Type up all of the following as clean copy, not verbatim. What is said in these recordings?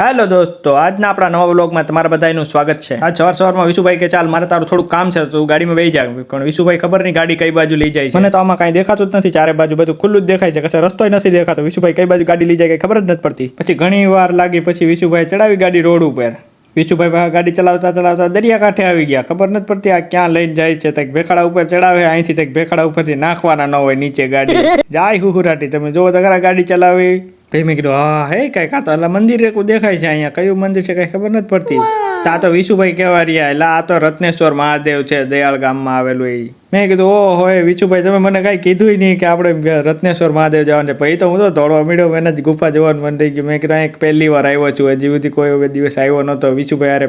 Hello દોસ્તો, આજના આપણા નવા વ્લોગમાં તમારા બધાનું સ્વાગત છે। આજ સવારમાં વિશુભાઈ કે ચાલ મારે તારું થોડું કામ છે તો ગાડીમાં બેસી જા। પણ વિશુભાઈ ખબર નહીં ગાડી કઈ બાજુ લઈ જાય છે। મને તો આમાં કાંઈ દેખાતું જ નથી, ચારે બાજુ બધું ખુલ્લું જ દેખાય છે, કશે રસ્તોય નથી દેખાતો। વિશુભાઈ કઈ બાજુ ગાડી લઈ જાય કઈ ખબર જ નથી પડતી। પછી ઘણી વાર લાગી, પછી વિશુભાઈ ચડાવી ગાડી રોડ ઉપર। વિશુભાઈ ગાડી ચલાવતા ચલાવતા દરિયાકાંઠે આવી ગયા। ખબર નથી પડતી આ ક્યાં લઈને જાય છે। તક ભેખાડા ઉપર ચડાવે, અહીંથી તક ભેખાડા ઉપરથી નાખવાના ન હોય નીચે ગાડી જાય હુહુરાટી। તમે જોવો તો ખરા ગાડી ચલાવી। ભાઈ મેં કીધું હા હે કઈ કાં તો એટલે મંદિર એક દેખાય છે અહીંયા, કયું મંદિર છે કઈ ખબર નથી પડતી। આ તો વિશુભાઈ કહેવા રહ્યા એટલે આ તો રત્નેશ્વર મહાદેવ છે, દયાળ ગામમાં આવેલું એ। મેં કીધું ઓ હોય વિશુભાઈ તમે મને કાંઈ કીધું નહીં કે આપણે રત્નેશ્વર મહાદેવ જવાનું છે। પછી તો હું તો દોડવા મળ્યો, મને જ ગુફા જોવાનું મન થઈ ગયું। મેં કીધું એક પહેલી વાર આવ્યો છું, હજી સુધી કોઈ દિવસ આવ્યો નહોતો। વિશુભાઈ અરે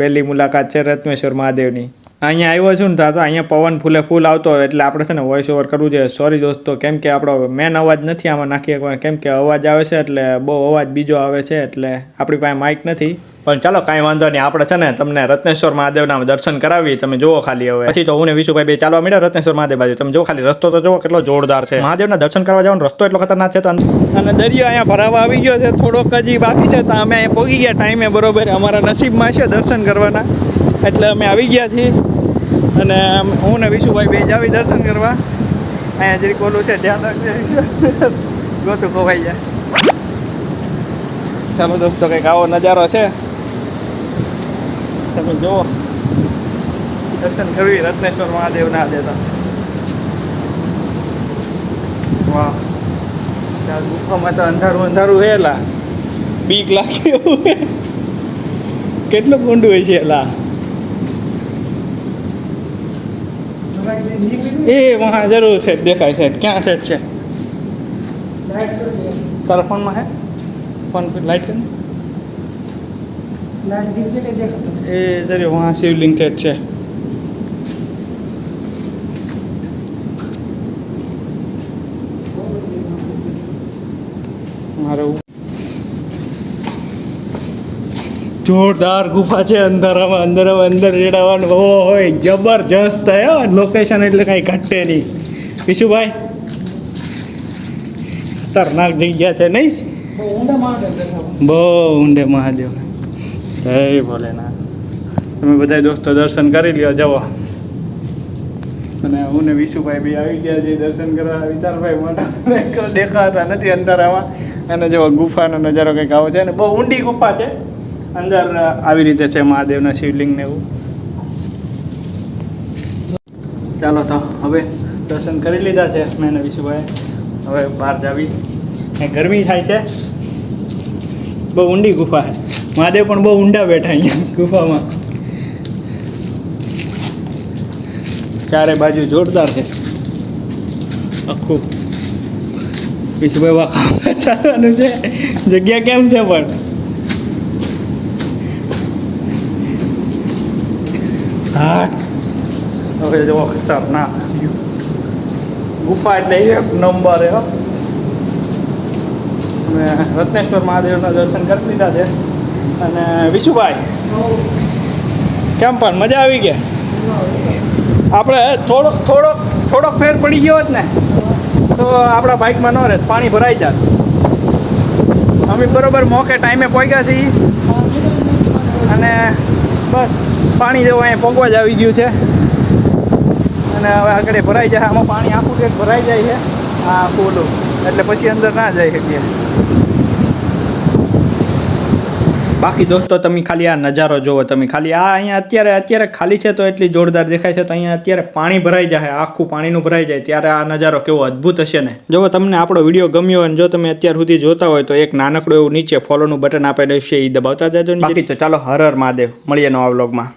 પહેલી મુલાકાત છે રત્નેશ્વર મહાદેવની। અહીંયા આવ્યો છું ને તો અહીંયા પવન ફૂલ આવતો હોય એટલે આપણે છે ને વોઇસ ઓવર કરવું જોઈએ। સોરી દોસ્તો, કેમ કે આપણો મેન અવાજ નથી આમાં નાખી શકવાનો, કેમ કે અવાજ આવે છે એટલે બહુ અવાજ બીજો આવે છે એટલે આપણી પાસે માઇક નથી। પણ ચાલો કાંઈ વાંધો નહીં, આપણે છે ને તમને રત્નેશ્વર મહાદેવના દર્શન કરાવી, તમે જુઓ ખાલી હવે। પછી તો હું ને વિશુભાઈ બે ચાલવા મળ્યા રત્નેશ્વર મહાદેવ બાજુ। તમે જો ખાલી રસ્તો તો જુઓ કેટલો જોરદાર છે। મહાદેવના દર્શન કરવા જવાનો રસ્તો એટલો ખતરનાક છે અને દરિયો અહીંયા ભરાવા આવી ગયો છે, થોડોક હજી બાકી છે તો અમે અહીંયા પહોંચી ગયા ટાઈમે બરોબર। અમારા નસીબમાં છે દર્શન કરવાના એટલે અમે આવી ગયા છીએ અને હું ને વિશુભાઈ બે જ આવી દર્શન કરવા। અહીંયા જરીક ઓલું છે ધ્યાન રાખજો, ગોતું ખોવાઈ જાય। ચાલો દોસ્તો, કંઈક આવો નજારો છે, તમે જુઓ। દર્શન કરવી રત્નેશ્વર મહાદેવના દેતા। વાહ, ત્યાં ગુફામાં તો અંધારું હેલા, બીક લાગે એવું। કેટલું ઊંડું હોય છે એલા। એ વहाँ જરૂર છે, દેખાય છે। ક્યાં સેટ છે તારા ફોનમાં? હે फोन पे लाइट कर ए जरिए वहाँ शिवलिंग सेट છે। મારો જોરદાર ગુફા છે, અંધારામાં અંદર રેડાવાનું હોય જબરજસ્ત હે લોકેશન, એટલે કાંઈ ઘટે નહીં। વિશુભાઈ ખતરનાક જગ્યા છે નહીં? બહુ ઊંડે મહાદેવ। જય ભોલેનાથ। તમે બધા દોસ્તો દર્શન કરી લ્યો, જવો। અને હું ને વિશુભાઈ બી આવી ગયા છે દર્શન કરવા। વિશાલભાઈ મોટા દેખાતા નથી અંધારામાં, અને જો ગુફાનો નજારો કંઈક આવો છે ને બહુ ઊંડી ગુફા છે। અંદર આવી રીતે છે મહાદેવના શિવલિંગ ને એવું। ચાલો તો હવે દર્શન કરી લીધા છે મેં ને વિશુભાઈ, હવે બહાર જાવી। ગરમી થાય છે, બહુ ઊંડી ગુફા છે। મહાદેવ પણ બહુ ઊંડા બેઠા અહીંયા ગુફામાં, ચારે બાજુ જોરદાર છે આખું। વિશુભાઈ વાખા ચાલવાનું છે, જગ્યા કેમ છે પણ હા। હવે જો ખતરનાક ગુફા એટલે એક નંબર હે। અમે રત્નેશ્વર મહાદેવના દર્શન કરી લીધા છે। અને વિશુભાઈ કેમ પણ મજા આવી ગયા? આપણે થોડોક ફેર પડી ગયો હોત ને તો આપણા બાઇકમાં ન રહે, પાણી ભરાઈ જાત। અમે બરોબર મોકે ટાઈમે પહોંચ્યા છીએ અને બસ પાણી જેવું અહીંયા પહોંચવા જ આવી ગયું છે અને હવે આગળ ભરાઈ જાય। આમાં પાણી આખું કંઈક ભરાઈ જાય છે આ આખું ઓલું, એટલે પછી અંદર ના જઈ શકીએ। બાકી દોસ્તો તમે ખાલી આ નજારો જુઓ, તમે ખાલી આ અહીંયા અત્યારે ખાલી છે તો એટલી જોરદાર દેખાય છે, તો અહીંયા અત્યારે પાણી ભરાઈ જાય, આખું પાણીનું ભરાઈ જાય ત્યારે આ નજારો કેવો અદ્ભુત હશે ને। જો તમને આપણો વિડીયો ગમ્યો હોય અને જો તમે અત્યાર સુધી જોતા હોય તો એક નાનકડું એવું નીચે ફોલોનું બટન આપેલું છે, એ દબાવતા જજો। બાકી તો ચાલો હર હર મહાદેવ, મળીએ નવા વ્લોગમાં।